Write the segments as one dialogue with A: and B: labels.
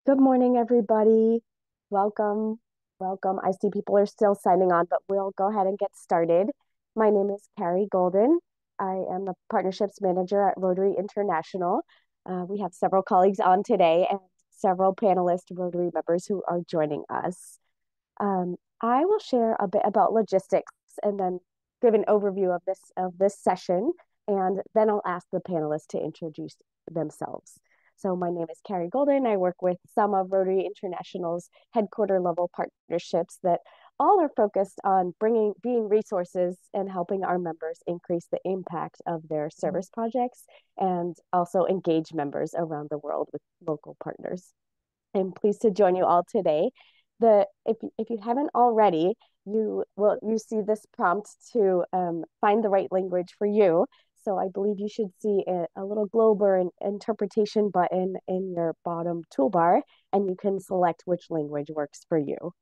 A: Good morning, everybody. Welcome. Welcome. I see people are still signing on, but we'll go ahead and get started. My name is Carrie Golden. I am the partnerships manager at Rotary International. We have several colleagues on today and several panelist Rotary members who are joining us. I will share a bit about logistics and then give an overview of this session, and then I'll ask the panelists to introduce themselves. So my name is Carrie Golden. I work with some of Rotary International's headquarter level partnerships that all are focused on being resources and helping our members increase the impact of their service projects and also engage members around the world with local partners. I'm pleased to join you all today. If you haven't already, you see this prompt to find the right language for you. So I believe you should see a little globe or an interpretation button in your bottom toolbar, and you can select which language works for you.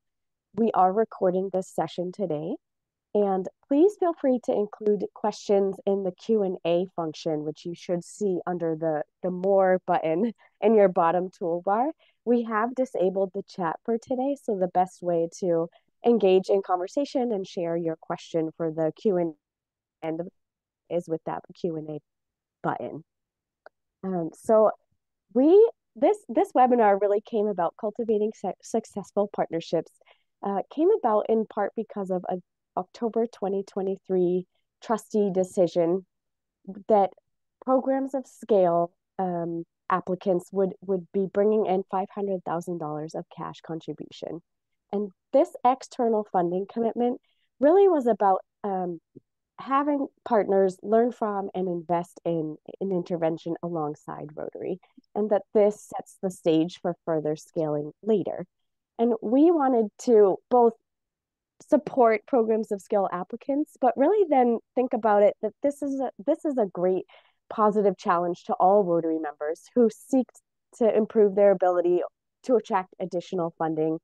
A: We are recording this session today, and please feel free to include questions in the Q&A function, which you should see under the More button in your bottom toolbar. We have disabled the chat for today, so the best way to engage in conversation and share your question for the Q&A is with that Q&A button. So this webinar really came about cultivating successful partnerships. Came about in part because of a October 2023 trustee decision that programs of scale applicants would be bringing in $500,000 of cash contribution. And this external funding commitment really was about having partners learn from and invest in an intervention alongside Rotary, and that this sets the stage for further scaling later. And we wanted to both support programs of scale applicants, but really then think about it that this is a great positive challenge to all Rotary members who seek to improve their ability to attract additional funding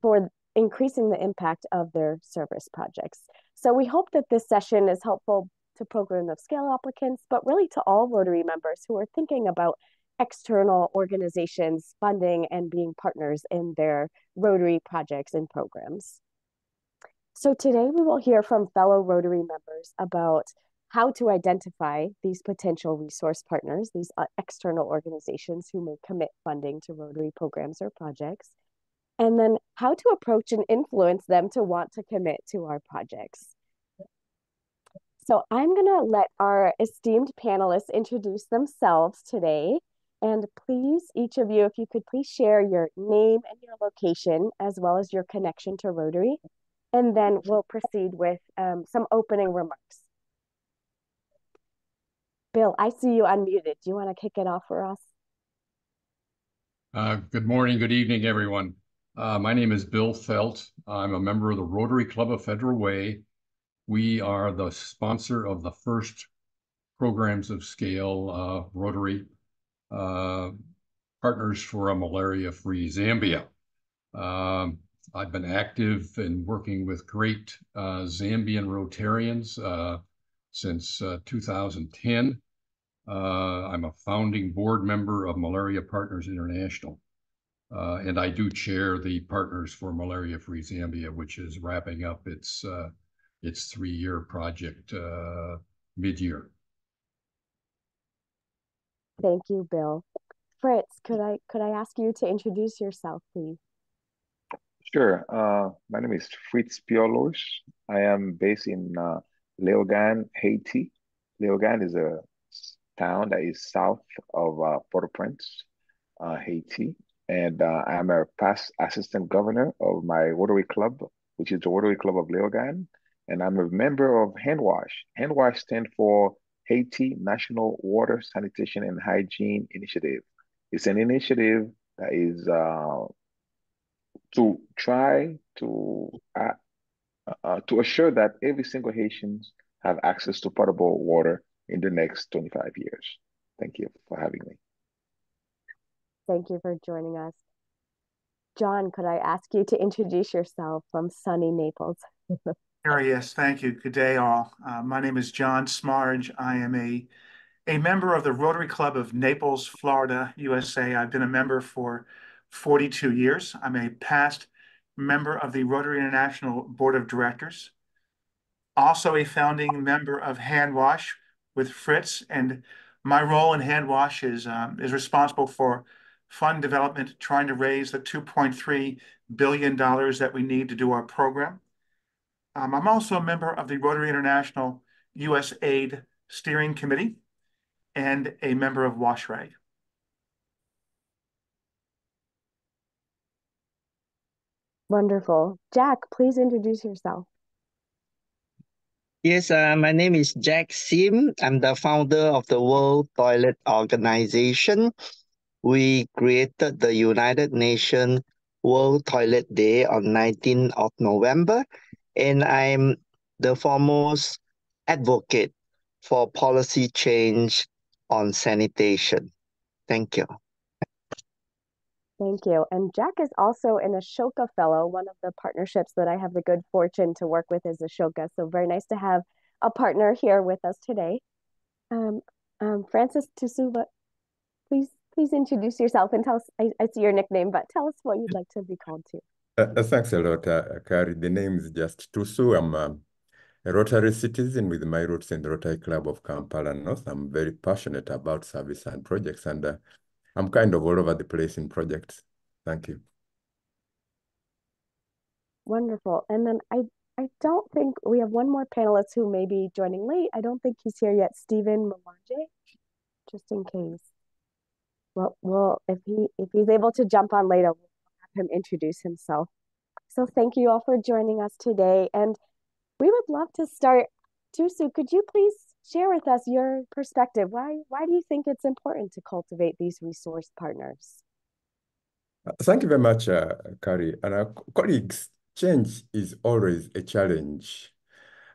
A: for increasing the impact of their service projects. So we hope that this session is helpful to program of scale applicants, but really to all Rotary members who are thinking about external organizations funding and being partners in their Rotary projects and programs. So today we will hear from fellow Rotary members about how to identify these potential resource partners, these external organizations who may commit funding to Rotary programs or projects, and then how to approach and influence them to want to commit to our projects. So I'm going to let our esteemed panelists introduce themselves today. And please, each of you, if you could please share your name and your location, as well as your connection to Rotary. And then we'll proceed with some opening remarks. Bill, I see you unmuted. Do you want to kick it off for us?
B: Good morning, good evening, everyone. My name is Bill Felt. I'm a member of the Rotary Club of Federal Way. We are the sponsor of the first programs of scale Rotary Partners for a Malaria-Free Zambia. I've been active in working with great Zambian Rotarians since 2010. I'm a founding board member of Malaria Partners International. And I do chair the Partners for Malaria-Free Zambia, which is wrapping up its 3-year project mid-year.
A: Thank you, Bill. Fritz, could I ask you to introduce yourself, please?
C: Sure. My name is Fritz Piolos. I am based in Léogâne, Haiti. Léogâne is a town that is south of Port-au-Prince, Haiti. And I am a past assistant governor of my Rotary Club, which is the Rotary Club of Léogâne. And I'm a member of HandWash. HandWash stands for Haiti National Water Sanitation and Hygiene Initiative. It's an initiative that is to try to assure that every single Haitian have access to potable water in the next 25 years. Thank you for having me.
A: Thank you for joining us. John, could I ask you to introduce yourself from sunny Naples?
D: Sure, yes, thank you. Good day, all. My name is John Smarge. I am a member of the Rotary Club of Naples, Florida, USA. I've been a member for 42 years. I'm a past member of the Rotary International Board of Directors, also a founding member of Hand Wash with Fritz, and my role in Hand Wash is responsible for fund development, trying to raise the $2.3 billion that we need to do our program. I'm also a member of the Rotary International U.S. Aid Steering Committee and a member of WashRag.
A: Wonderful. Jack, please introduce yourself.
E: Yes, my name is Jack Sim. I'm the founder of the World Toilet Organization. We created the United Nations World Toilet Day on 19th of November, and I'm the foremost advocate for policy change on sanitation. Thank you.
A: Thank you. And Jack is also an Ashoka Fellow, one of the partnerships that I have the good fortune to work with is Ashoka. So very nice to have a partner here with us today. Francis Tusuba, please introduce yourself and tell us, I see your nickname, but tell us what you'd like to be called to.
F: Thanks a lot, Kari. The name is just Tusu. I'm a Rotary citizen with my roots in the Rotary Club of Kampala North. I'm very passionate about service and projects, and I'm kind of all over the place in projects. Thank you.
A: Wonderful. And then I don't think we have one more panelist who may be joining late. I don't think he's here yet, Stephen Mwanje, just in case. Well, if he's able to jump on later, we'll have him introduce himself. So thank you all for joining us today. And we would love to start. Tusu, could you please share with us your perspective? Why do you think it's important to cultivate these resource partners?
F: Thank you very much, Kari. And our colleagues, change is always a challenge.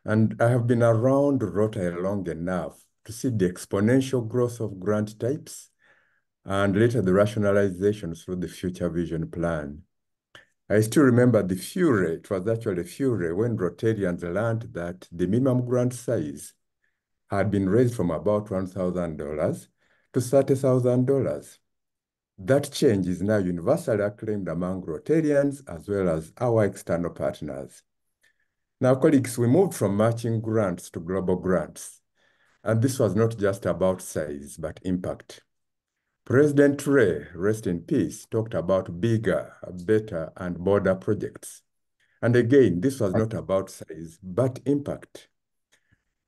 F: And I have been around Rotary long enough to see the exponential growth of grant types and later the rationalization through the future vision plan. I still remember the fury. It was actually a fury when Rotarians learned that the minimum grant size had been raised from about $1,000 to $30,000. That change is now universally acclaimed among Rotarians as well as our external partners. Now, colleagues, we moved from matching grants to global grants. And this was not just about size, but impact. President Ray, rest in peace, talked about bigger, better, and bolder projects. And again, this was not about size, but impact.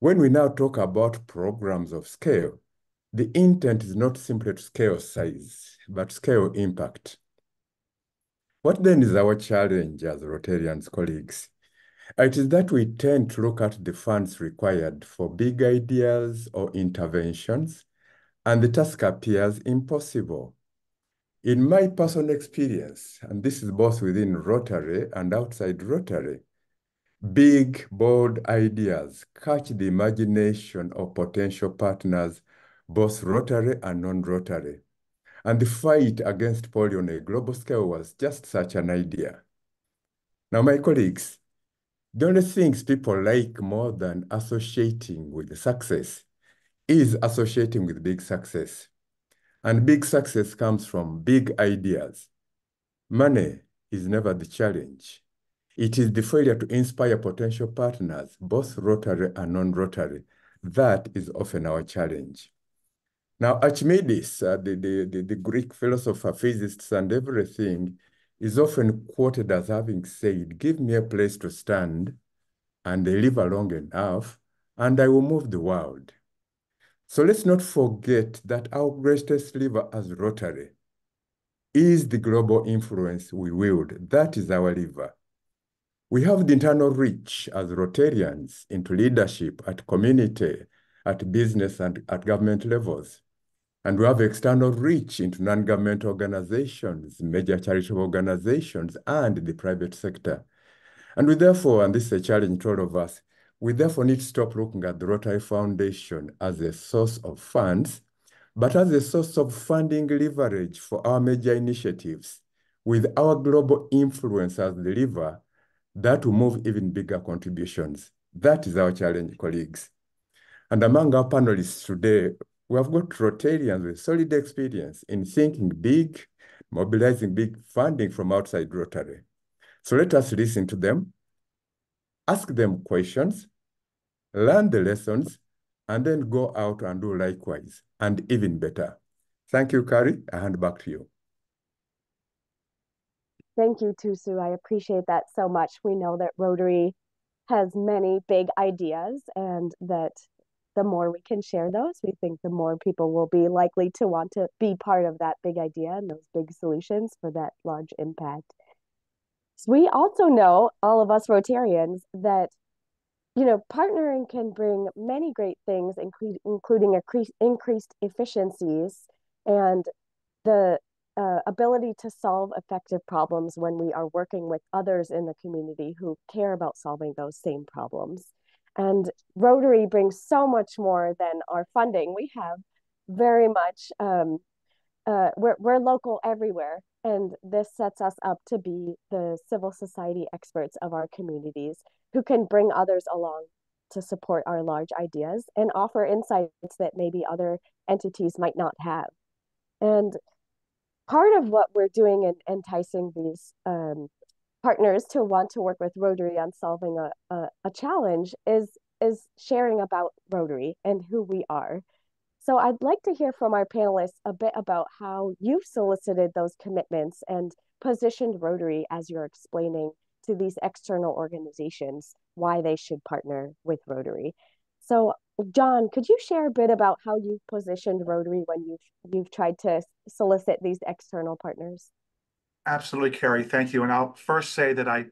F: When we now talk about programs of scale, the intent is not simply to scale size, but scale impact. What then is our challenge as Rotarians, colleagues? It is that we tend to look at the funds required for big ideas or interventions, and the task appears impossible. In my personal experience, and this is both within Rotary and outside Rotary, big, bold ideas catch the imagination of potential partners, both Rotary and non-Rotary. And the fight against polio on a global scale was just such an idea. Now, my colleagues, the only things people like more than associating with success is associating with big success. And big success comes from big ideas. Money is never the challenge. It is the failure to inspire potential partners, both Rotary and non-Rotary. That is often our challenge. Now, Archimedes, the Greek philosopher, physicist, and everything, is often quoted as having said, "Give me a place to stand and deliver long enough, and I will move the world." So let's not forget that our greatest lever as Rotary is the global influence we wield. That is our lever. We have the internal reach as Rotarians into leadership at community, at business, and at government levels. And we have external reach into non-government organizations, major charitable organizations, and the private sector. And we therefore, and this is a challenge to all of us, we therefore need to stop looking at the Rotary Foundation as a source of funds, but as a source of funding leverage for our major initiatives, with our global influence as the lever that will move even bigger contributions. That is our challenge, colleagues. And among our panelists today, we have got Rotarians with solid experience in thinking big, mobilizing big funding from outside Rotary. So let us listen to them, ask them questions, learn the lessons, and then go out and do likewise, and even better. Thank you, Carrie. I hand back to you.
A: Thank you, Tusu. I appreciate that so much. We know that Rotary has many big ideas, and that the more we can share those, we think the more people will be likely to want to be part of that big idea and those big solutions for that large impact. So we also know, all of us Rotarians, that partnering can bring many great things, including increased efficiencies and the ability to solve effective problems when we are working with others in the community who care about solving those same problems. And Rotary brings so much more than our funding. We have very much, we're local everywhere. And this sets us up to be the civil society experts of our communities who can bring others along to support our large ideas and offer insights that maybe other entities might not have. And part of what we're doing in enticing these partners to want to work with Rotary on solving a challenge is sharing about Rotary and who we are. So I'd like to hear from our panelists a bit about how you've solicited those commitments and positioned Rotary as you're explaining to these external organizations why they should partner with Rotary. So John, could you share a bit about how you've positioned Rotary when you've tried to solicit these external partners?
D: Absolutely, Carrie. Thank you. And I'll first say that I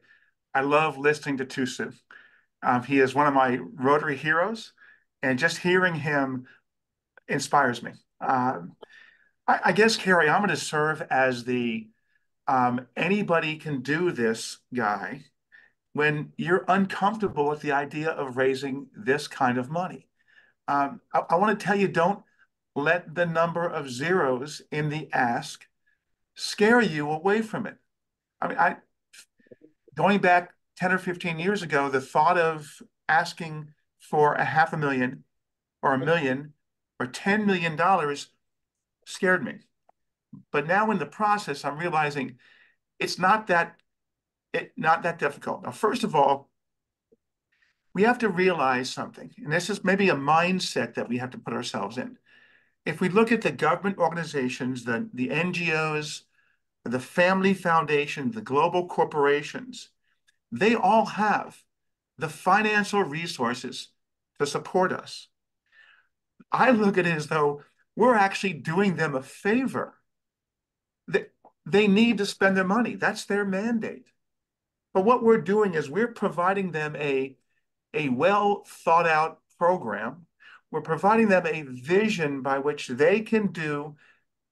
D: love listening to Tusu. He is one of my Rotary heroes, and just hearing him inspires me. I guess, Carrie, I'm going to serve as the anybody can do this guy when you're uncomfortable with the idea of raising this kind of money. I want to tell you, don't let the number of zeros in the ask scare you away from it. I mean, going back 10 or 15 years ago, the thought of asking for a $500,000 or $1 million or $10 million scared me. But now in the process, I'm realizing it's not that difficult. Now, first of all, we have to realize something, and this is maybe a mindset that we have to put ourselves in. If we look at the government organizations, the NGOs, the family foundation, the global corporations, they all have the financial resources to support us. I look at it as though we're actually doing them a favor. They need to spend their money. That's their mandate. But what we're doing is we're providing them a well thought out program. We're providing them a vision by which they can do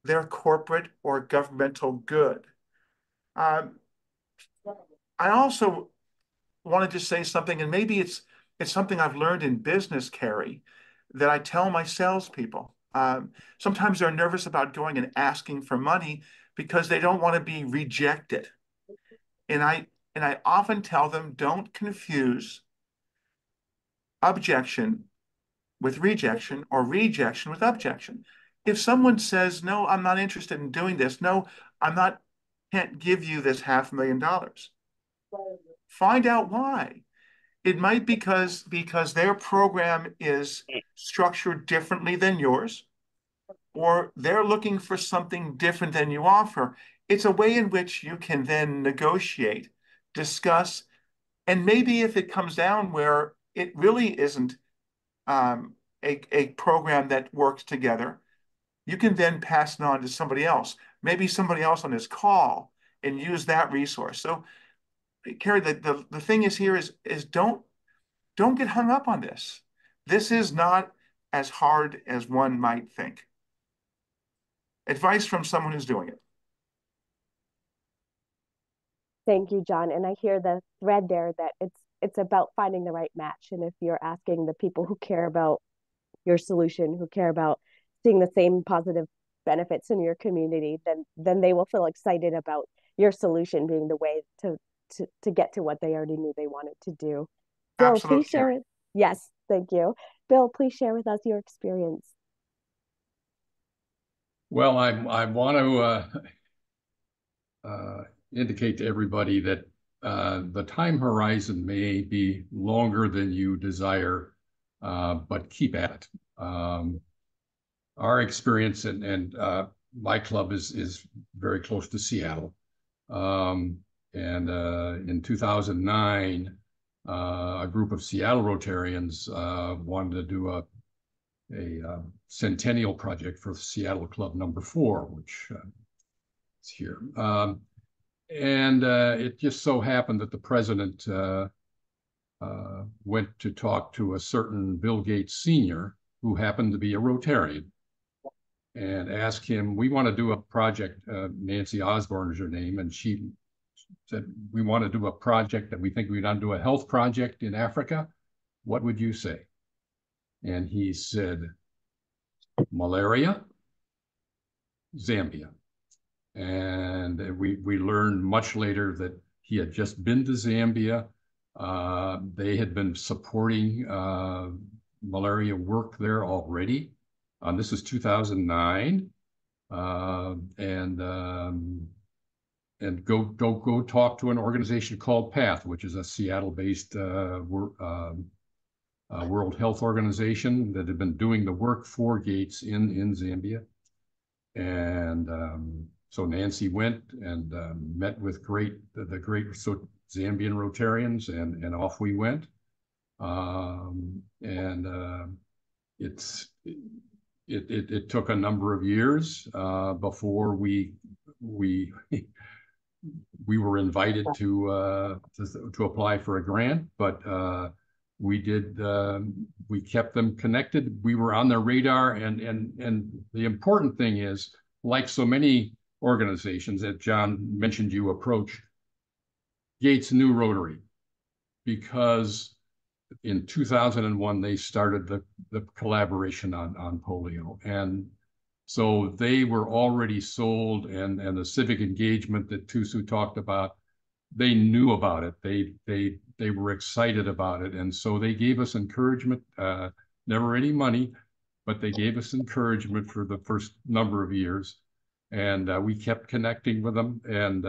D: their corporate or governmental good. I also wanted to say something, and maybe it's something I've learned in business, Carrie, that I tell my salespeople. Sometimes they're nervous about going and asking for money because they don't want to be rejected. And I often tell them, don't confuse objection with rejection or rejection with objection. If someone says, no, I'm not interested in doing this, no, can't give you this $500,000. Find out why. It might because their program is structured differently than yours, or they're looking for something different than you offer. It's a way in which you can then negotiate, discuss, and maybe if it comes down where it really isn't a program that works together, you can then pass it on to somebody else, maybe somebody else on this call, and use that resource. So, Carrie, the thing is here is don't get hung up on this. This is not as hard as one might think. Advice from someone who's doing it.
A: Thank you, John. And I hear the thread there that it's about finding the right match. And if you're asking the people who care about your solution, who care about seeing the same positive benefits in your community, then they will feel excited about your solution being the way to get to what they already knew they wanted to do. Bill,
D: Absolutely,
A: please share. Yes, thank you. Bill, please share with us your experience.
B: Well, I want to indicate to everybody that the time horizon may be longer than you desire, but keep at it. Our experience and my club is very close to Seattle. And in 2009, a group of Seattle Rotarians wanted to do a centennial project for Seattle Club number 4, which is here. And it just so happened that the president went to talk to a certain Bill Gates Sr., who happened to be a Rotarian, and asked him, we want to do a project, Nancy Osborne is her name, and she said, we want to do a project that we think we want to do a health project in Africa. What would you say? And he said, malaria, Zambia. And we learned much later that he had just been to Zambia. They had been supporting malaria work there already. This was 2009. And go talk to an organization called PATH, which is a Seattle-based World Health Organization that had been doing the work for Gates in Zambia. And so Nancy went and met with the great Zambian Rotarians, and off we went. It took a number of years before we were invited to apply for a grant, but we kept them connected. We were on their radar, and the important thing is, like so many organizations that John mentioned you approach, Gates knew Rotary because in 2001 they started the collaboration on polio, and so they were already sold, and the civic engagement that Tusu talked about, they knew about it. They were excited about it, and so they gave us encouragement. Never any money, but they gave us encouragement for the first number of years, and we kept connecting with them. And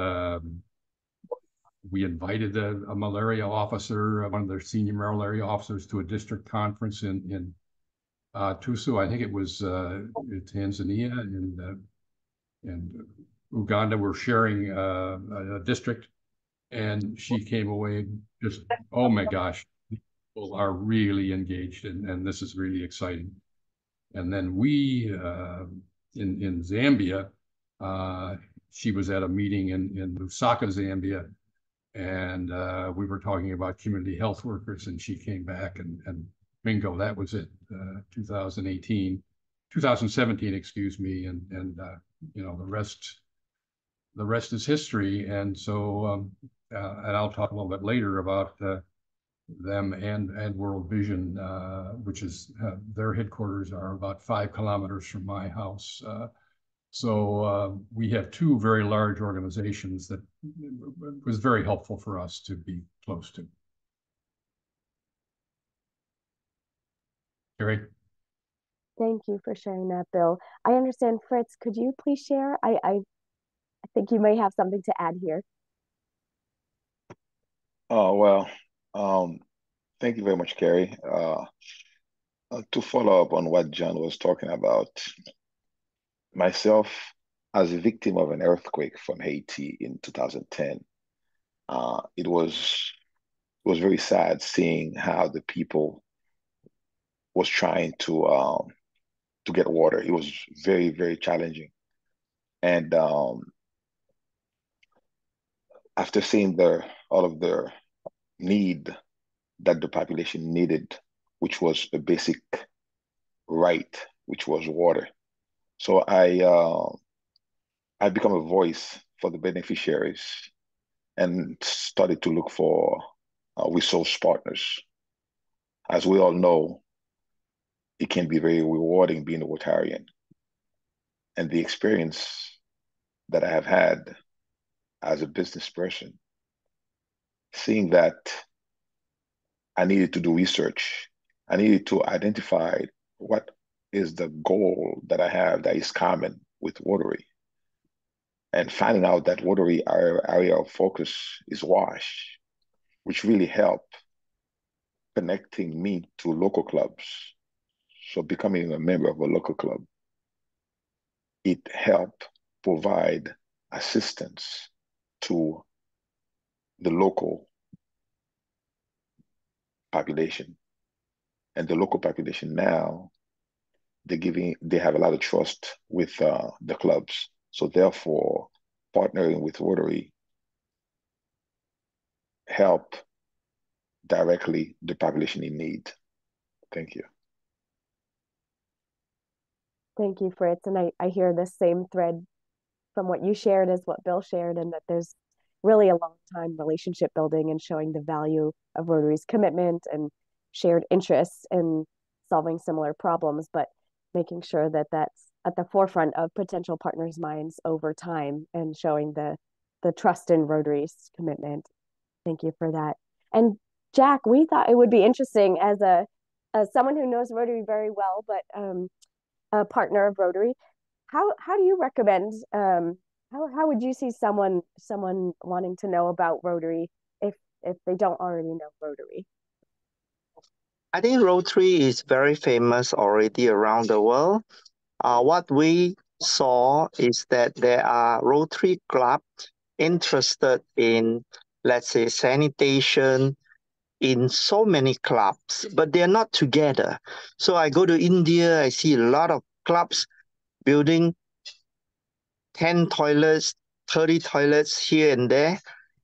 B: we invited a malaria officer, one of their senior malaria officers, to a district conference in Tusu. I think it was Tanzania and Uganda were sharing a district, and she came away just, oh my gosh, people are really engaged, and this is really exciting. And then we, in Zambia, she was at a meeting in Lusaka, Zambia, and we were talking about community health workers, and she came back, and bingo, that was it, 2017, excuse me, and the rest is history. And so, and I'll talk a little bit later about them and World Vision, which is their headquarters are about 5 kilometers from my house. So we have 2 very large organizations that was very helpful for us to be close to. Carrie?
A: Thank you for sharing that, Bill. I understand, Fritz, could you please share? I think you may have something to add here.
C: Oh, well, thank you very much, Carrie. To follow up on what John was talking about, myself, as a victim of an earthquake from Haiti in 2010, it was very sad seeing how the people was trying to get water. It was very, very challenging. And after seeing all of the need that the population needed, which was a basic right, which was water. So I become a voice for the beneficiaries and started to look for resource partners. As we all know, it can be very rewarding being a Rotarian. And the experience that I have had as a business person, seeing that I needed to do research, I needed to identify what is the goal that I have that is common with Rotary. and finding out that Rotary area of focus is WASH, which really helped connecting me to local clubs. So becoming a member of a local club, it helped provide assistance to the local population. And the local population now, they have a lot of trust with the clubs. So therefore, partnering with Rotary help directly the population in need. Thank you.
A: Thank you, Fritz. And I hear the same thread from what you shared as what Bill shared, and that there's really a long time relationship building and showing the value of Rotary's commitment and shared interests in solving similar problems, but making sure that that's at the forefront of potential partners' minds over time and showing the trust in Rotary's commitment. Thank you for that. And Jack, we thought it would be interesting as someone who knows Rotary very well, but a partner of Rotary. How do you recommend how would you see someone wanting to know about Rotary if they don't already know Rotary?
E: I think Rotary is very famous already around the world. What we saw is that there are Rotary clubs interested in, let's say, sanitation in so many clubs, but they're not together. So I go to India, I see a lot of clubs building 10 toilets, 30 toilets here and there.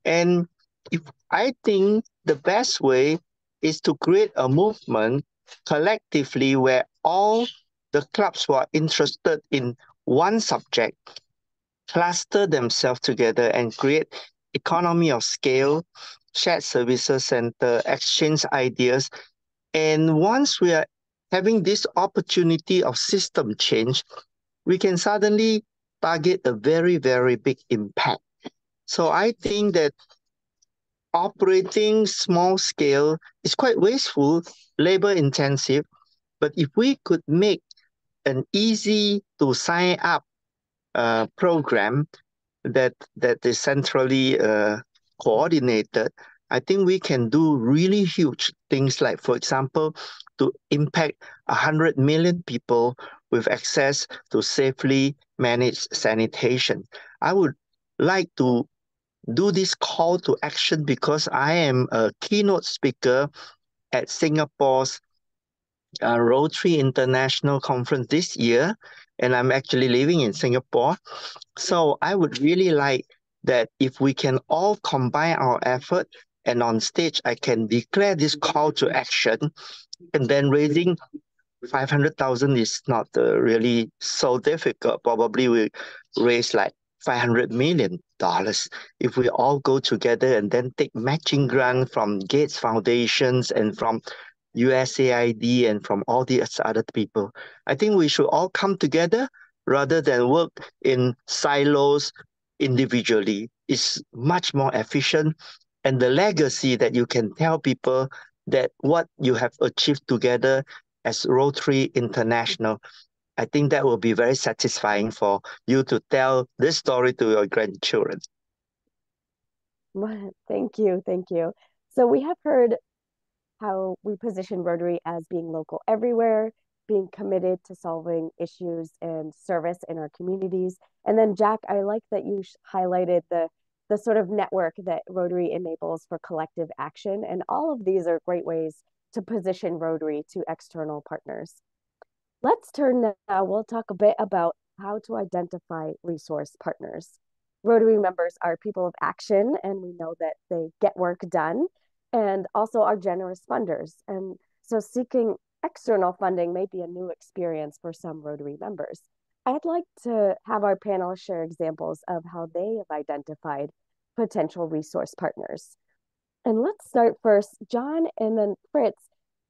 E: And if I think the best way is to create a movement collectively where all the clubs who are interested in one subject cluster themselves together and create economy of scale, shared services center, exchange ideas. And once we are having this opportunity of system change, we can suddenly target a very, very big impact. So I think that operating small scale is quite wasteful, labor intensive, but if we could make an easy to sign up program that is centrally coordinated, I think we can do really huge things like, for example, to impact 100 million people with access to safely managed sanitation. I would like to do this call to action because I am a keynote speaker at Singapore's Rotary International Conference this year, and I'm actually living in Singapore. So I would really like that if we can all combine our effort, and on stage I can declare this call to action, and then raising 500,000 is not really so difficult. Probably we raise like $500 million if we all go together and then take matching grant from Gates Foundations and from USAID and from all these other people. I think we should all come together rather than work in silos individually. It's much more efficient. And the legacy that you can tell people that what you have achieved together as Rotary International, I think that will be very satisfying for you to tell this story to your grandchildren.
A: Thank you, thank you. So we have heard how we position Rotary as being local everywhere, being committed to solving issues and service in our communities. And then Jack, I like that you highlighted the sort of network that Rotary enables for collective action. And all of these are great ways to position Rotary to external partners. Let's turn now, we'll talk a bit about how to identify resource partners. Rotary members are people of action, and we know that they get work done and also are generous funders. And so seeking external funding may be a new experience for some Rotary members. I'd like to have our panelists share examples of how they have identified potential resource partners. And let's start first, John and then Fritz.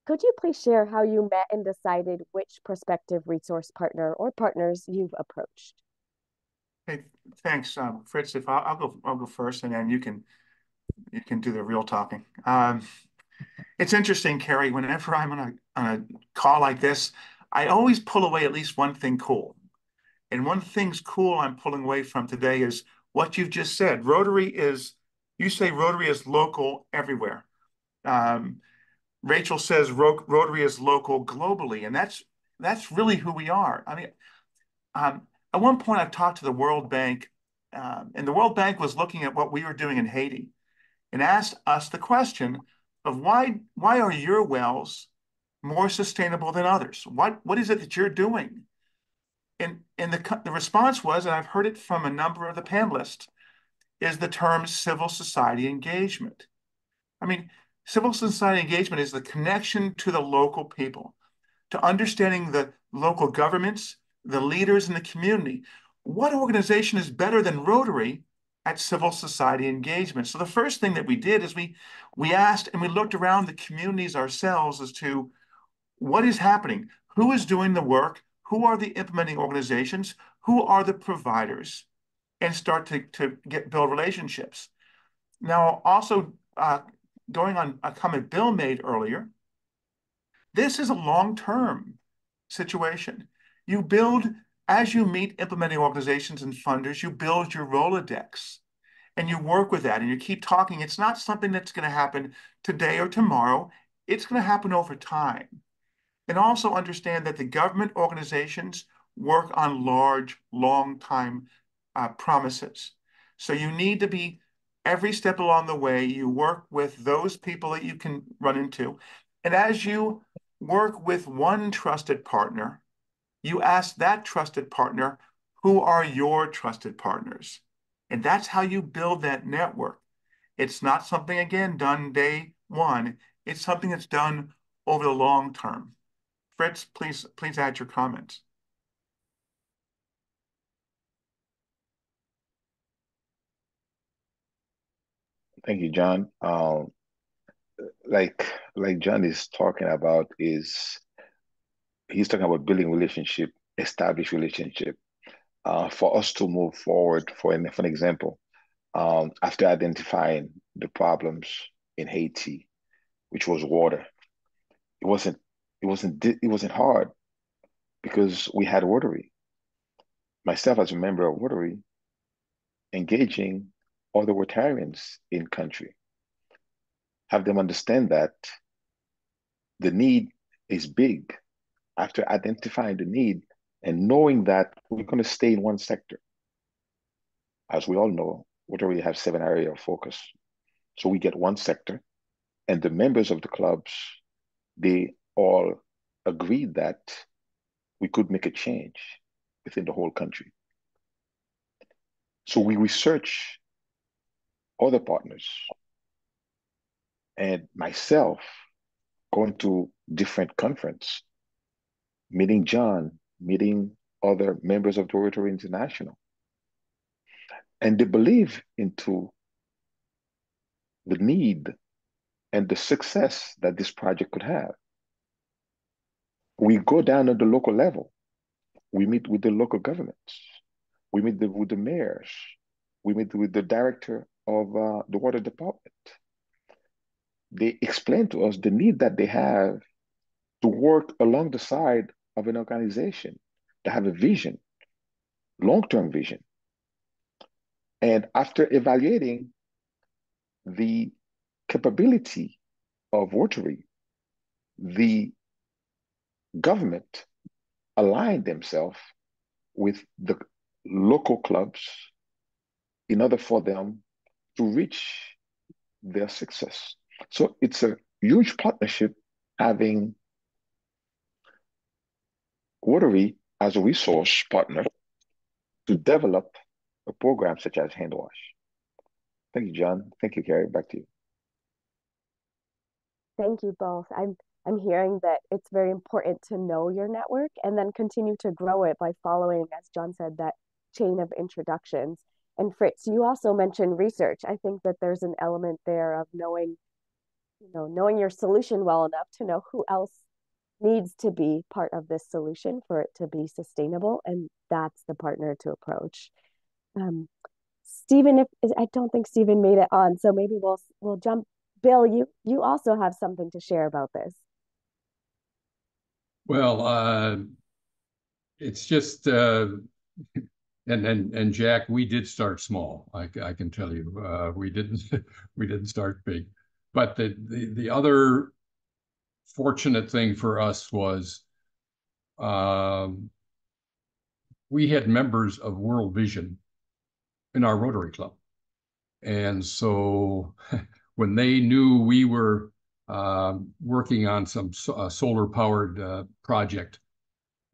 A: Could you please share how you met and decided which prospective resource partner or partners you've approached?
D: Hey, thanks, Fritz. If I'll go first, and then you can do the real talking. It's interesting, Carrie. Whenever I'm on a call like this, I always pull away at least one thing cool. And one of the things cool I'm pulling away from today is what you've just said. You say Rotary is local everywhere. Um, Rachel says Rotary is local globally, and that's really who we are. I mean, at one point, I've talked to the World Bank, and the World Bank was looking at what we were doing in Haiti and asked us the question of why are your wells more sustainable than others? What is it that you're doing? And the response was, and I've heard it from a number of the panelists, is the term civil society engagement. I mean, civil society engagement is the connection to the local people, to understanding the local governments, the leaders in the community. What organization is better than Rotary at civil society engagement? So the first thing that we did is we asked and we looked around the communities ourselves as to what is happening, who is doing the work, who are the implementing organizations, who are the providers, and start to build relationships. Now, also going on a comment Bill made earlier, this is a long-term situation. You build, as you meet implementing organizations and funders, you build your Rolodex and you work with that and you keep talking. It's not something that's going to happen today or tomorrow. It's going to happen over time. And also understand that the government organizations work on large, long time promises. So you need to be every step along the way, you work with those people that you can run into. And as you work with one trusted partner, you ask that trusted partner, who are your trusted partners? And that's how you build that network. It's not something, again, done day one. It's something that's done over the long term. Fritz, please add your comments.
C: Thank you, John. Like John is talking about is he's talking about building relationship, established relationship. For us to move forward, for an example, after identifying the problems in Haiti, which was water, it wasn't it wasn't hard because we had Rotary. Myself as a member of Rotary, engaging other Rotarians in country, have them understand that the need is big. After identifying the need and knowing that we're going to stay in one sector, as we all know, Rotary have 7 areas of focus. So we get one sector, and the members of the clubs, they all agreed that we could make a change within the whole country. So we research other partners, and myself going to different conference, meeting John, meeting other members of the Rotary International, and they believe into the need and the success that this project could have. We go down at the local level. We meet with the local governments. We meet with the mayors. We meet with the director of the water department. They explain to us the need that they have to work along the side of an organization to have a vision, long-term vision. And after evaluating the capability of Rotary, the government aligned themselves with the local clubs in order for them to reach their success. So it's a huge partnership having Rotary as a resource partner to develop a program such as hand wash. Thank you, John. Thank you, Carrie. Back to you.
A: Thank you both. I'm hearing that it's very important to know your network and then continue to grow it by following, as John said, that chain of introductions. And Fritz, you also mentioned research. I think that there's an element there of knowing, knowing your solution well enough to know who else needs to be part of this solution for it to be sustainable, and that's the partner to approach. Stephen, I don't think Stephen made it on, so maybe we'll jump. Bill, you also have something to share about this.
B: Well, it's just and Jack, we did start small. I can tell you, we didn't we didn't start big. But the other fortunate thing for us was um, we had members of World Vision in our Rotary Club. And so when they knew we were working on some solar powered project,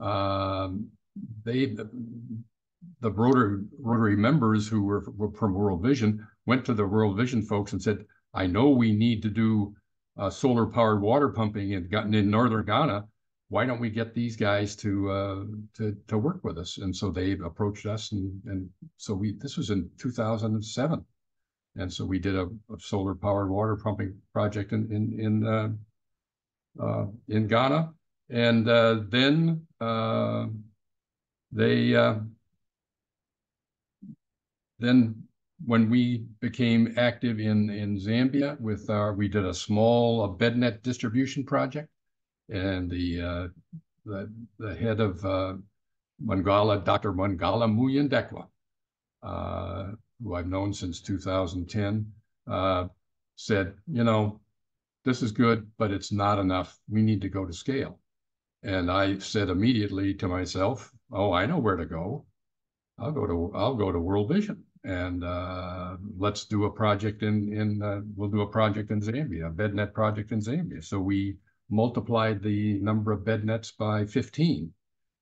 B: um, the Rotary members who were from World Vision went to the World Vision folks and said, I know we need to do solar powered water pumping in northern Ghana. Why don't we get these guys to work with us? And so they approached us, and so this was in 2007. And so we did a solar powered water pumping project in Ghana. And then then when we became active in Zambia we did a small bed net distribution project, and the head of Mangala, Dr. Mangala Muyandekwa, who I've known since 2010, said, this is good, but it's not enough. We need to go to scale. And I said immediately to myself, oh, I know where to go. I'll go to World Vision, and let's do a project we'll do a project in Zambia, a bed net project in Zambia. So we multiplied the number of bed nets by 15,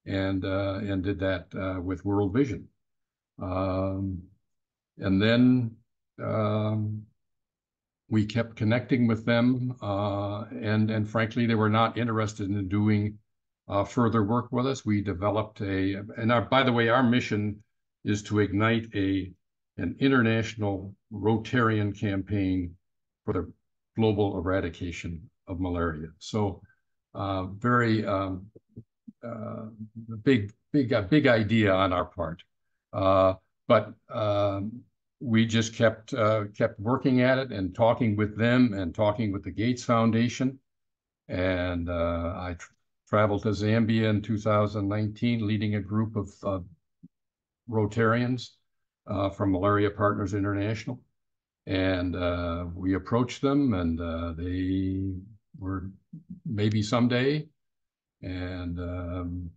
B: and did that with World Vision. And then we kept connecting with them, and frankly, they were not interested in doing further work with us. We developed by the way, our mission is to ignite an international Rotarian campaign for the global eradication of malaria. So very big idea on our part. But we just kept working at it and talking with them and talking with the Gates Foundation. And I traveled to Zambia in 2019, leading a group of Rotarians from Malaria Partners International. And we approached them, and they were maybe someday. And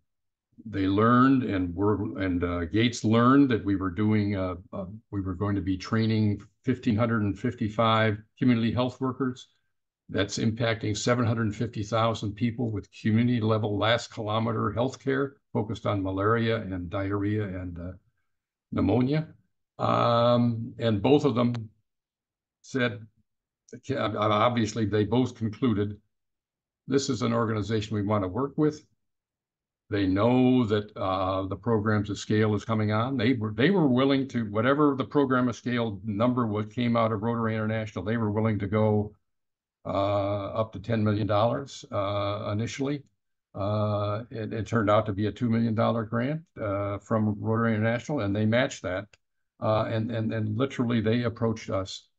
B: they learned, and Gates learned that we were going to be training 1,555 community health workers. That's impacting 750,000 people with community level last kilometer healthcare focused on malaria and diarrhea and pneumonia. And both of them said, obviously they both concluded, this is an organization we want to work with. They know that the programs of scale is coming on. They were willing to, whatever the program of scale number came out of Rotary International, they were willing to go up to $10 million initially. It turned out to be a $2 million grant from Rotary International, and they matched that. And literally they approached us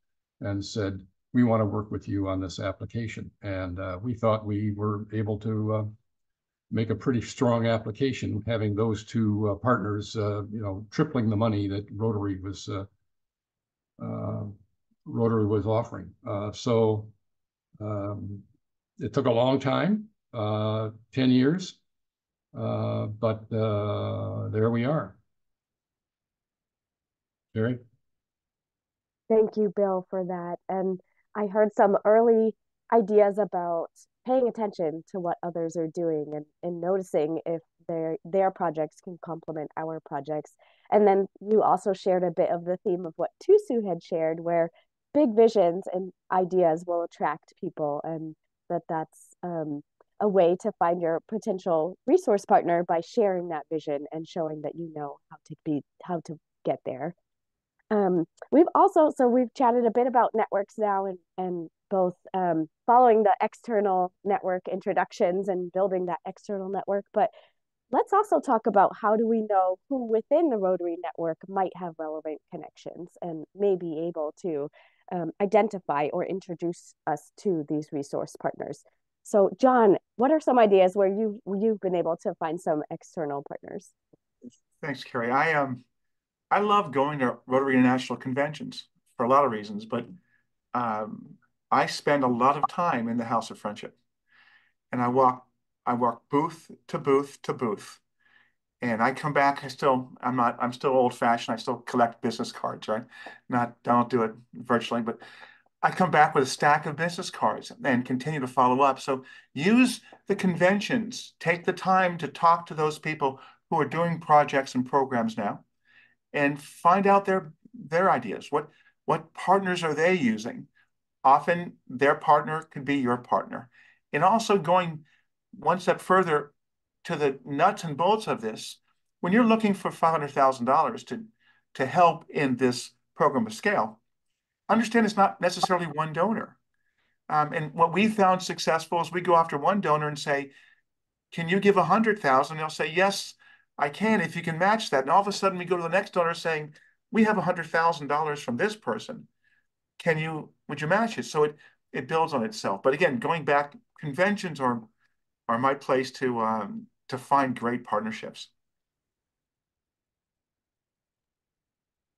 B: and said, we want to work with you on this application. And we thought we were able to make a pretty strong application, having those two partners, tripling the money that Rotary was offering. So it took a long time, 10 years, but there we are. Jerry?
A: Thank you, Bill, for that. And I heard some early ideas about paying attention to what others are doing and noticing if their projects can complement our projects. And then you also shared a bit of the theme of what Tusu had shared, where big visions and ideas will attract people, and that's a way to find your potential resource partner by sharing that vision and showing that you know how to get there. We've chatted a bit about networks now, and both following the external network introductions and building that external network. But let's also talk about how do we know who within the Rotary network might have relevant connections and may be able to identify or introduce us to these resource partners. So, John, what are some ideas where you've been able to find some external partners?
D: Thanks, Carrie. I love going to Rotary International conventions for a lot of reasons, but um, I spend a lot of time in the House of Friendship, and I walk booth to booth to booth, and I come back. I'm still old fashioned. I still collect business cards, right? Not I don't do it virtually, but I come back with a stack of business cards and continue to follow up. So use the conventions. Take the time to talk to those people who are doing projects and programs now and find out their ideas. What partners are they using? Often their partner could be your partner. And also going one step further to the nuts and bolts of this, when you're looking for $500,000 to help in this program of scale, understand it's not necessarily one donor. And what we found successful is we go after one donor and say, can you give 100,000? They'll say, yes, I can, if you can match that. And all of a sudden we go to the next donor saying, we have $100,000 from this person. Would you match it? So it builds on itself. But again, going back, conventions are my place to find great partnerships.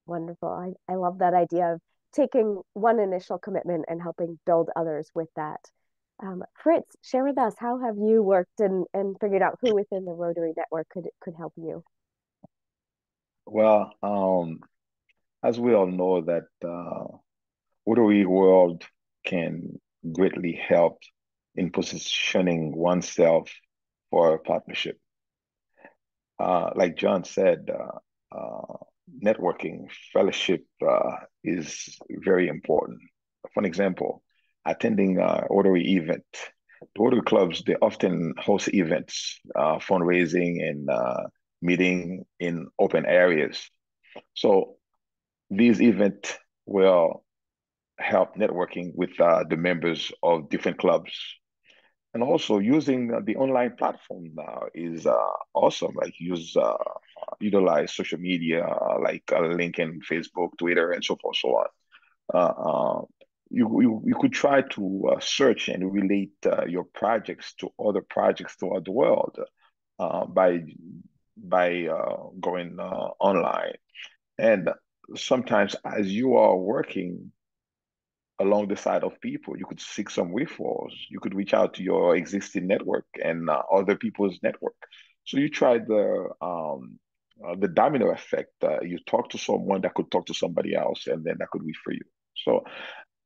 A: Wonderful. I love that idea of taking one initial commitment and helping build others with that. Fritz, share with us, how have you worked and figured out who within the Rotary Network could help you?
C: Well, as we all know that Rotary World can greatly help in positioning oneself for a partnership. Like John said, networking, fellowship is very important. For an example, attending a Rotary event. The Rotary clubs, they often host events, fundraising and meeting in open areas. So these events will help networking with the members of different clubs. And also using the online platform now is awesome. Like utilize social media like LinkedIn, Facebook, Twitter, and so forth, so on. Uh, uh, you could try to search and relate your projects to other projects throughout the world by going online. And sometimes, as you are working along the side of people, you could seek some referrals. You could reach out to your existing network and other people's network. So you try the domino effect. You talk to someone that could talk to somebody else, and then that could refer you. So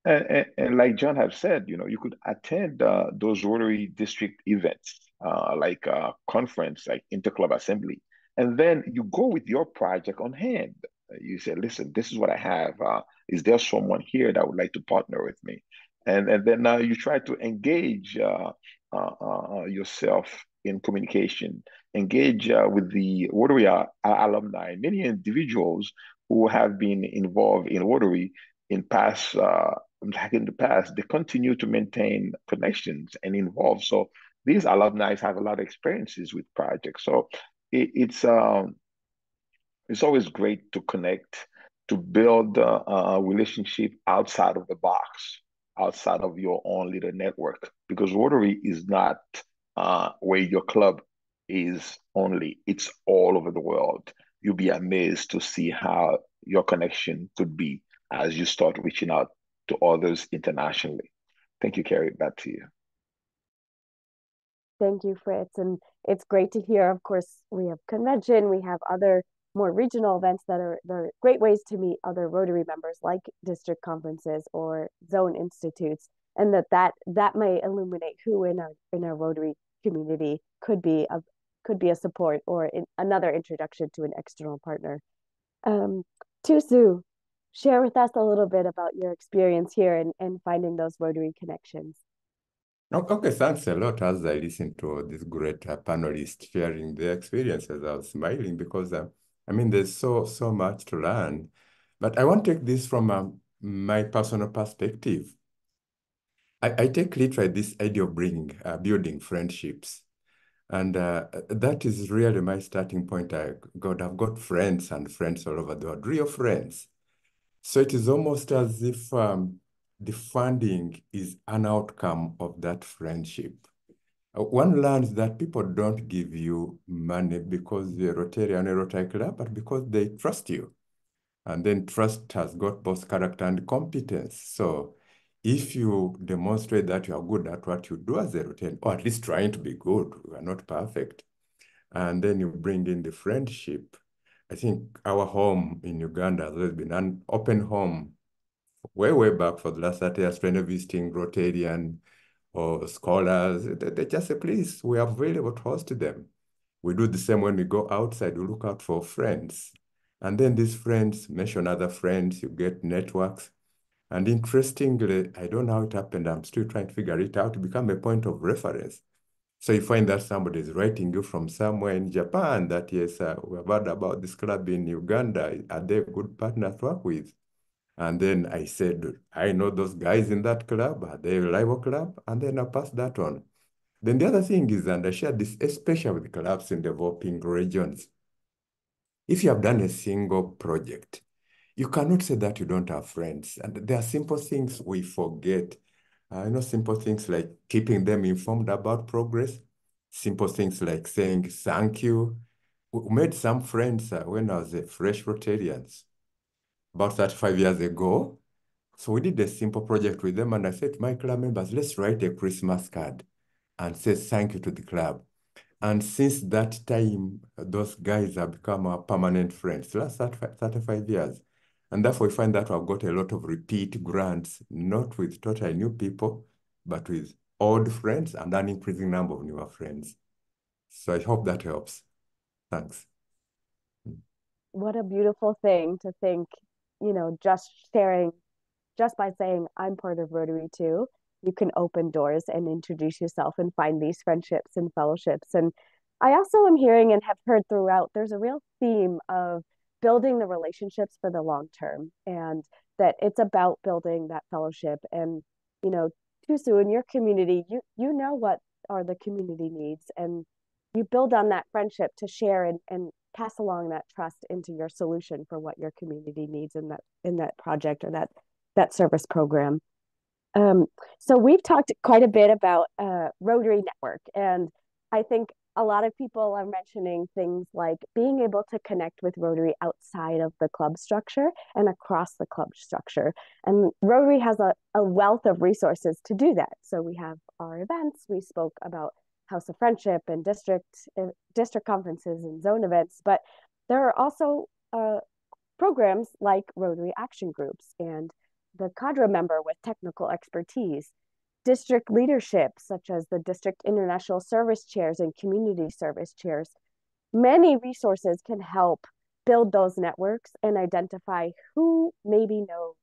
C: and like John have said, you could attend those Rotary District events, like conference, like interclub assembly, and then you go with your project on hand. You say, "Listen, this is what I have. Is there someone here that would like to partner with me?" And then you try to engage yourself in communication, engage with the Rotary alumni, many individuals who have been involved in Rotary in past like in the past, they continue to maintain connections and involve. So these alumni have a lot of experiences with projects. So it's always great to connect, to build a relationship outside of the box, outside of your own little network, because Rotary is not where your club is only. It's all over the world. You'll be amazed to see how your connection could be as you start reaching out to others internationally. Thank you, Carrie. Back to you.
A: Thank you, Fritz. And it's great to hear. Of course, we have convention, we have other more regional events that are great ways to meet other Rotary members, like district conferences or zone institutes, and that may illuminate who in our Rotary community could be a support or another introduction to an external partner. Um, Tusu, share with us a little bit about your experience here and finding those Rotary connections.
F: Okay, thanks a lot. As I listen to this great panelists sharing their experiences, I was smiling because I mean, there's so much to learn. But I want to take this from my personal perspective. I take literally this idea of building friendships. And that is really my starting point. I've got friends and friends all over the world, real friends. So it is almost as if the funding is an outcome of that friendship. One learns that people don't give you money because you're a Rotarian and a Rotary Club, but because they trust you. And then trust has got both character and competence. So if you demonstrate that you are good at what you do as a Rotarian, or at least trying to be good, we are not perfect, and then you bring in the friendship. I think our home in Uganda has always been an open home way back for the last 30 years, when visiting Rotarian or scholars. They're just a place we are available to host them. We do the same when we go outside, we look out for friends. And then these friends mention other friends, you get networks. And interestingly, I don't know how it happened, I'm still trying to figure it out, to become a point of reference. So you find that somebody is writing you from somewhere in Japan that, yes, we have heard about this club in Uganda. Are they a good partner to work with? And then I said, I know those guys in that club. Are they a rival club? And then I passed that on. Then the other thing is, and I share this especially with clubs in developing regions, if you have done a single project, you cannot say that you don't have friends. And there are simple things we forget. Simple things like keeping them informed about progress, simple things like saying thank you. We made some friends when I was a fresh Rotarian, about 35 years ago. So we did a simple project with them, and I said to my club members, let's write a Christmas card and say thank you to the club. And since that time, those guys have become our permanent friends, the last 35 years. And therefore, we find that we've got a lot of repeat grants, not with totally new people, but with old friends and an increasing number of newer friends. So I hope that helps. Thanks.
A: What a beautiful thing to think, just sharing, just by saying I'm part of Rotary too, you can open doors and introduce yourself and find these friendships and fellowships. And I also am hearing and have heard throughout, there's a real theme of building the relationships for the long term, and that it's about building that fellowship. And, you know, Tusu, in your community, you know what are the community needs, and you build on that friendship to share and pass along that trust into your solution for what your community needs in that project or that service program. Um, so we've talked quite a bit about Rotary Network, and I think a lot of people are mentioning things like being able to connect with Rotary outside of the club structure and across the club structure. And Rotary has a wealth of resources to do that. So we have our events. We spoke about House of Friendship and district conferences and zone events, but there are also programs like Rotary Action Groups and the cadre member with technical expertise, district leadership, such as the district international service chairs and community service chairs. Many resources can help build those networks and identify who maybe knows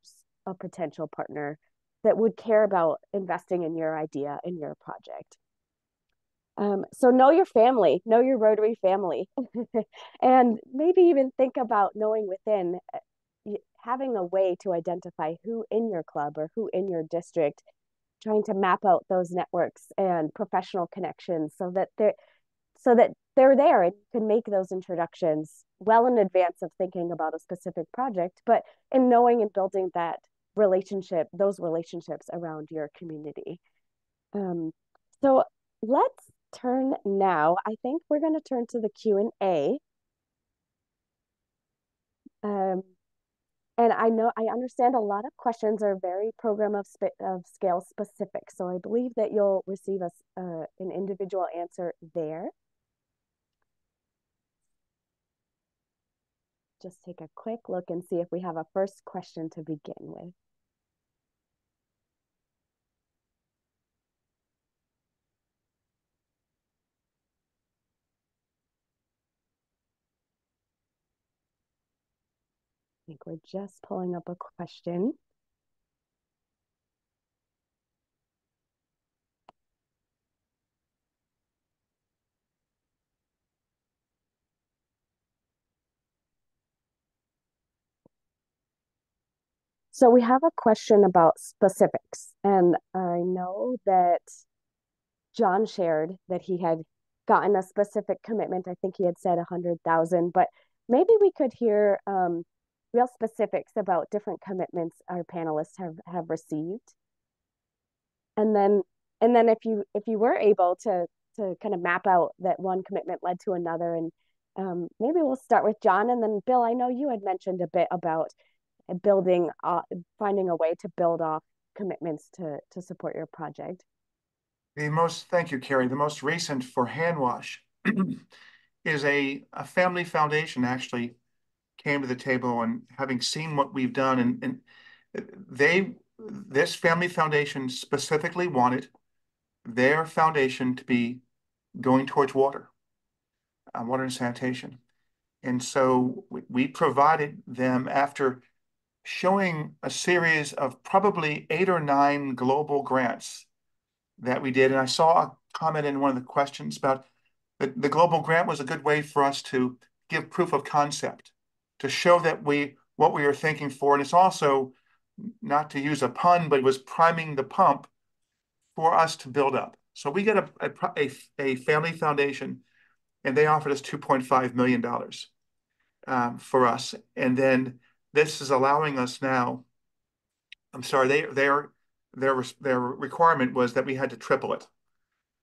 A: a potential partner that would care about investing in your idea, in your project. So know your family, know your Rotary family, and maybe even think about knowing within, having a way to identify who in your club or who in your district, trying to map out those networks and professional connections so that they're there and you can make those introductions well in advance of thinking about a specific project, but in knowing and building those relationships around your community. So let's turn now. I think we're going to turn to the Q&A. And I understand a lot of questions are very program of scale specific. So I believe that you'll receive an individual answer there. Just take a quick look and see if we have a first question to begin with. I think we're just pulling up a question. So we have a question about specifics, and I know that John shared that he had gotten a specific commitment. I think he had said 100,000, but maybe we could hear real specifics about different commitments our panelists have received. And then if you were able to to kind of map out that one commitment led to another. And maybe we'll start with John, and then Bill, I know you had mentioned a bit about building, finding a way to build off commitments to support your project.
D: Thank you, Carrie. The most recent for hand wash is a family foundation actually came to the table, and having seen what we've done, and this family foundation specifically wanted their foundation to be going towards water and sanitation. And so we provided them, after showing a series of probably 8 or 9 global grants that we did. And I saw a comment in one of the questions about the global grant was a good way for us to give proof of concept, to show that what we were thinking for. And it's also, not to use a pun, but it was priming the pump for us to build up. So we get a family foundation, and they offered us $2.5 million for us. And then this is allowing us now, I'm sorry, their requirement was that we had to triple it.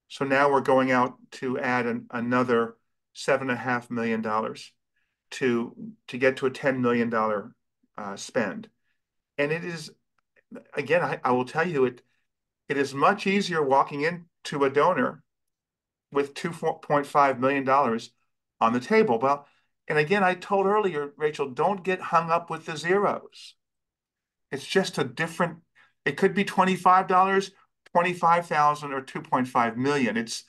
D: So now we're going out to add another $7.5 million to get to a $10 million spend. And it is, again, I will tell you, it is much easier walking into a donor with $2.5 million on the table. Well, and again, I told earlier, Rachel, don't get hung up with the zeros. It's just a different, it could be $25, 25,000, or 2.5 million. It's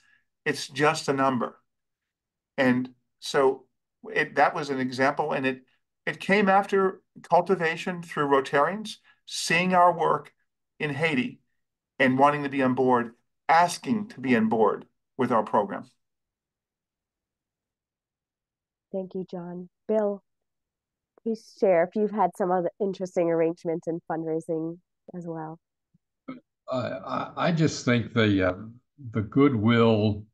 D: just a number. And so that was an example, and it came after cultivation through Rotarians, seeing our work in Haiti and wanting to be on board, asking to be on board with our program.
A: Thank you, John. Bill, please share if you've had some other interesting arrangements in fundraising as well.
B: I just think the goodwill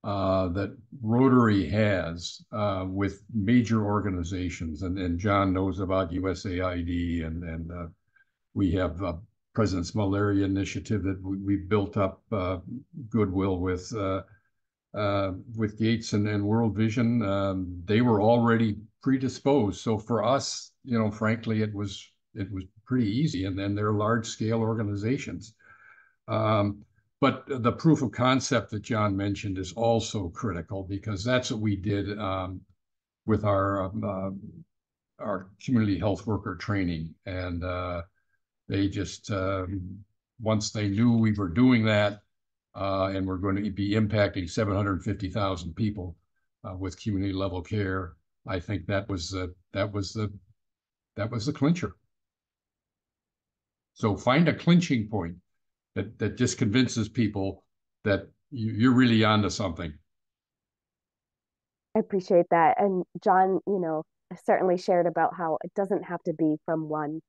B: that Rotary has with major organizations, and John knows about USAID, and we have President's Malaria Initiative that we built up goodwill with Gates and World Vision. They were already predisposed. So for us, frankly, it was pretty easy. And then they're large scale organizations. But the proof of concept that John mentioned is also critical, because that's what we did with our community health worker training. And they just, once they knew we were doing that, and we're going to be impacting 750,000 people with community level care, I think that was the clincher. So find a clinching point that just convinces people that you're really onto something.
A: I appreciate that. And John, certainly shared about how it doesn't have to be from one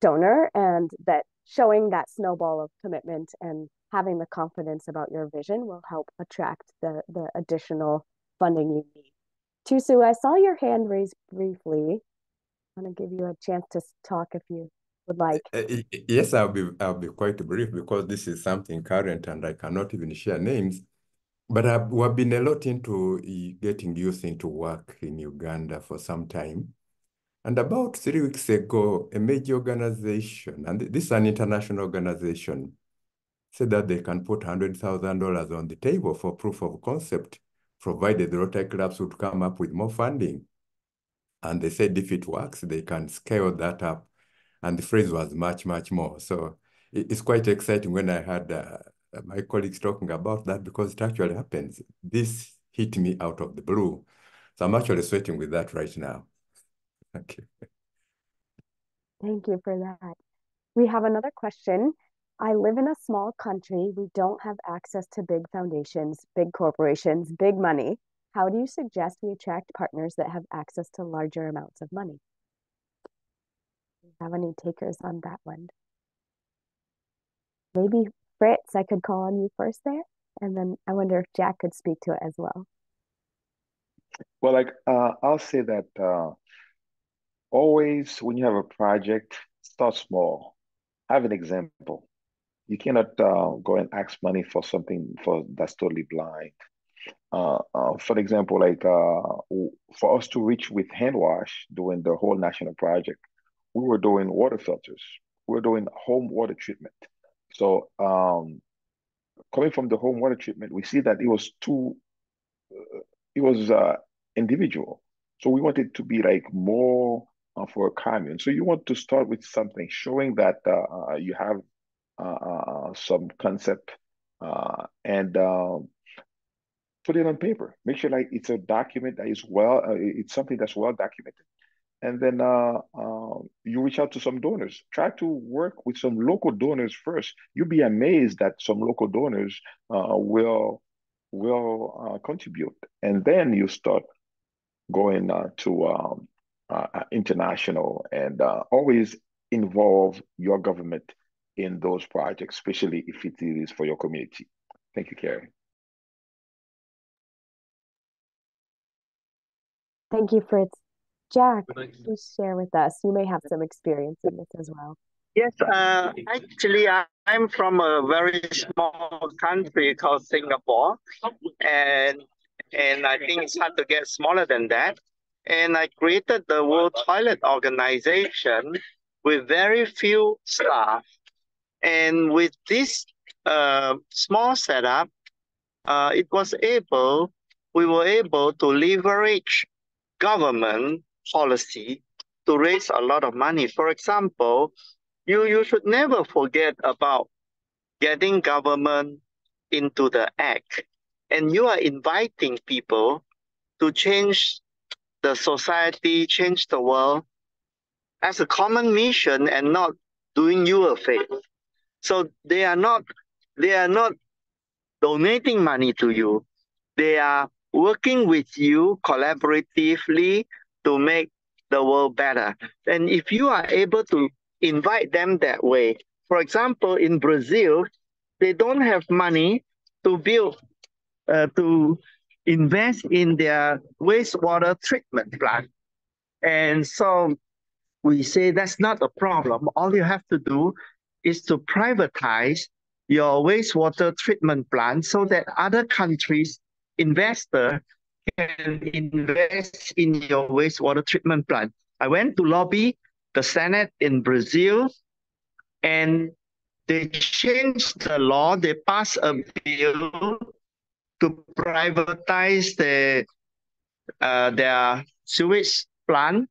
A: donor, and that showing that snowball of commitment and having the confidence about your vision will help attract the additional funding you need. Tusu, I saw your hand raised briefly. I'm going to give you a chance to talk if you would like.
F: Yes, I'll be quite brief, because this is something current and I cannot even share names. But we've been a lot into getting youth into work in Uganda for some time. And about 3 weeks ago, a major organization, and this is an international organization, said that they can put $100,000 on the table for proof of concept, provided the Rotary clubs would come up with more funding. And they said if it works, they can scale that up. And the phrase was much, much more. So it's quite exciting when I heard my colleagues talking about that, because it actually happens. This hit me out of the blue. So I'm actually sweating with that right now. Thank you.
A: Thank you for that. We have another question. I live in a small country. We don't have access to big foundations, big corporations, big money. How do you suggest we attract partners that have access to larger amounts of money? Do you have any takers on that one? Maybe Fritz, I could call on you first there. And then I wonder if Jack could speak to it as well.
C: Well, I'll say that always when you have a project, start small. I have an example. You cannot go and ask money for something for that's totally blind. For example, like for us to reach with hand wash doing the whole national project, we were doing water filters. We were doing home water treatment. So coming from the home water treatment, we see that it was individual. So we wanted to be like more for a commune. So you want to start with something showing that you have some concept and put it on paper. Make sure like it's a document that is it's something that's well documented. And then you reach out to some donors. Try to work with some local donors first. You'll be amazed that some local donors will contribute, and then you start going to international and always involve your government in those projects, especially if it is for your community. Thank you, Carrie.
A: Thank you, Fritz. Jack, please share with us. You may have some experience in this as well.
E: Yes, actually, I'm from a very small country called Singapore, and I think it's hard to get smaller than that. And I created the World Toilet Organization with very few staff. And with this small setup, we were able to leverage government policy to raise a lot of money. For example, you should never forget about getting government into the act. And you are inviting people to change the society, change the world as a common mission and not doing you a favor. So they are not donating money to you. They are working with you collaboratively to make the world better. And if you are able to invite them that way, for example, in Brazil, they don't have money to to invest in their wastewater treatment plant. And so we say that's not a problem. All you have to do is to privatize your wastewater treatment plant so that other countries' investors can invest in your wastewater treatment plant. I went to lobby the Senate in Brazil, and they changed the law. They passed a bill to privatize their sewage plant.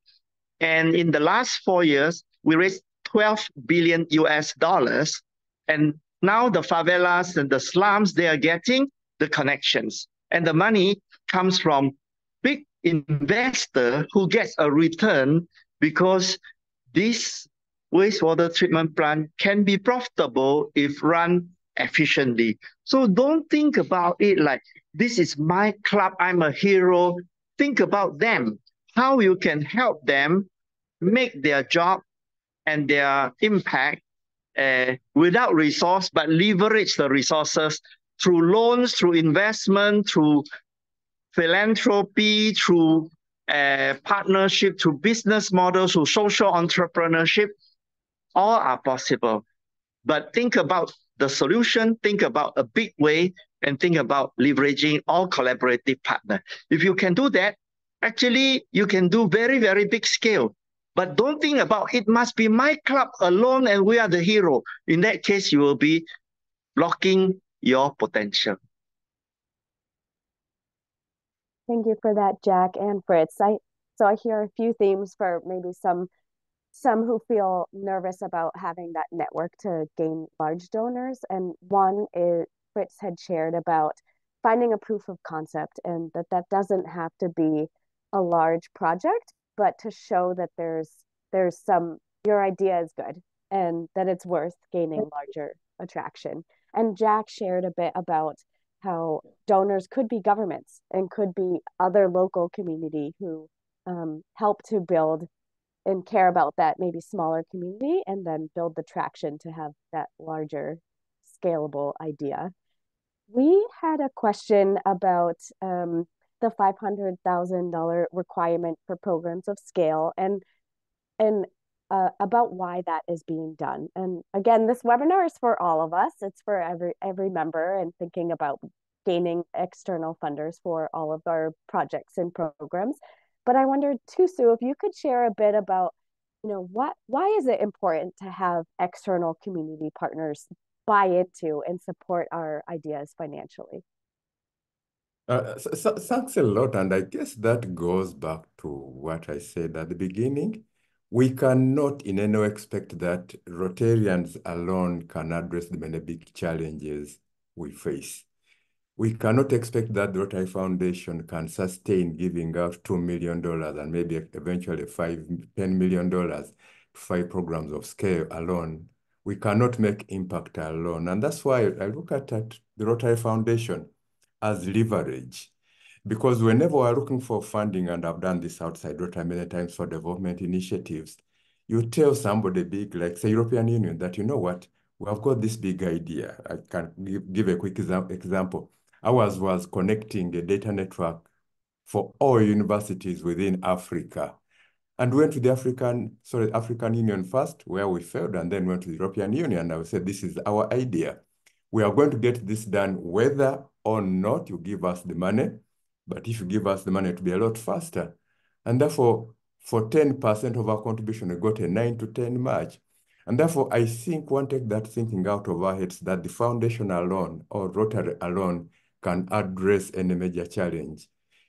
E: And in the last 4 years, we raised 12 billion US dollars. And now the favelas and the slums, they are getting the connections. And the money comes from big investor who gets a return because this wastewater treatment plant can be profitable if run efficiently. So don't think about it like, this is my club, I'm a hero. Think about them, how you can help them make their job and their impact without resource, but leverage the resources through loans, through investment, through philanthropy, through partnership, through business models, through social entrepreneurship. All are possible. But think about the solution, think about a big way, and think about leveraging all collaborative partners. If you can do that, actually, you can do very, very big scale. But don't think about it must be my club alone and we are the hero. In that case, you will be blocking your potential.
A: Thank you for that, Jack and Fritz. So I hear a few themes for maybe some who feel nervous about having that network to gain large donors. And one is Fritz had shared about finding a proof of concept and that doesn't have to be a large project, but to show that there's some, your idea is good and that it's worth gaining larger attraction. And Jack shared a bit about how donors could be governments and could be other local community who help to build and care about that maybe smaller community and then build the traction to have that larger scalable idea. We had a question about the $500,000 requirement for programs of scale, and about why that is being done. And again, this webinar is for all of us. It's for every member and thinking about gaining external funders for all of our projects and programs. But I wondered too, Sue, if you could share a bit about, why is it important to have external community partners buy into and support our ideas financially?
F: Thanks a lot. And I guess that goes back to what I said at the beginning. We cannot in any way expect that Rotarians alone can address the many big challenges we face. We cannot expect that the Rotary Foundation can sustain giving out $2 million and maybe eventually $10 million to 5 programs of scale alone. We cannot make impact alone. And that's why I look at the Rotary Foundation as leverage. Because whenever we're looking for funding, and I've done this outside Rotary many times for development initiatives, you tell somebody big, like say European Union, that you know what, we have got this big idea. I can give a quick example. Ours was connecting a data network for all universities within Africa. And went to the African Union first, where we failed, and then went to the European Union. I said, this is our idea. We are going to get this done whether or not you give us the money, but if you give us the money, it will be a lot faster. And therefore, for 10% of our contribution, we got a 9 to 10 match. And therefore, I think one take that thinking out of our heads that the foundation alone or Rotary alone can address any major challenge.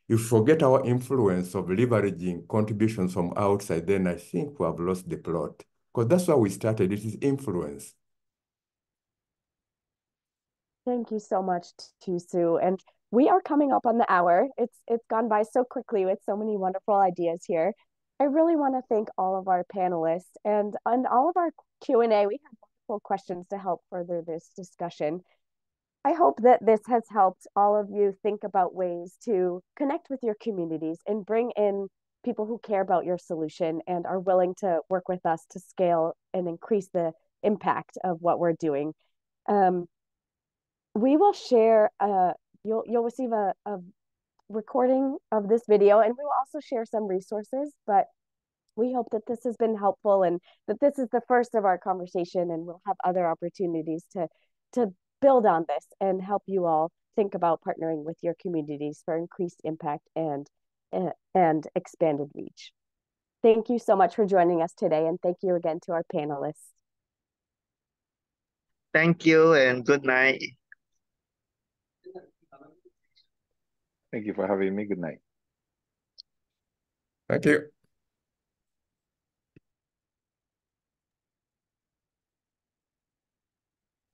F: If we forget our influence of leveraging contributions from outside, then I think we have lost the plot. Because that's why we started, it is influence.
A: Thank you so much to Sue. And we are coming up on the hour. It's gone by so quickly with so many wonderful ideas here. I really want to thank all of our panelists and on all of our Q&A. We have wonderful questions to help further this discussion. I hope that this has helped all of you think about ways to connect with your communities and bring in people who care about your solution and are willing to work with us to scale and increase the impact of what we're doing. We will share, you'll receive a recording of this video, and we will also share some resources, but we hope that this has been helpful and that this is the first of our conversation, and we'll have other opportunities to build on this and help you all think about partnering with your communities for increased impact and expanded reach. Thank you so much for joining us today, and thank you again to our panelists.
E: Thank you and good night.
C: Thank you for having me. Good night.
F: Thank you.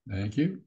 B: Thank you.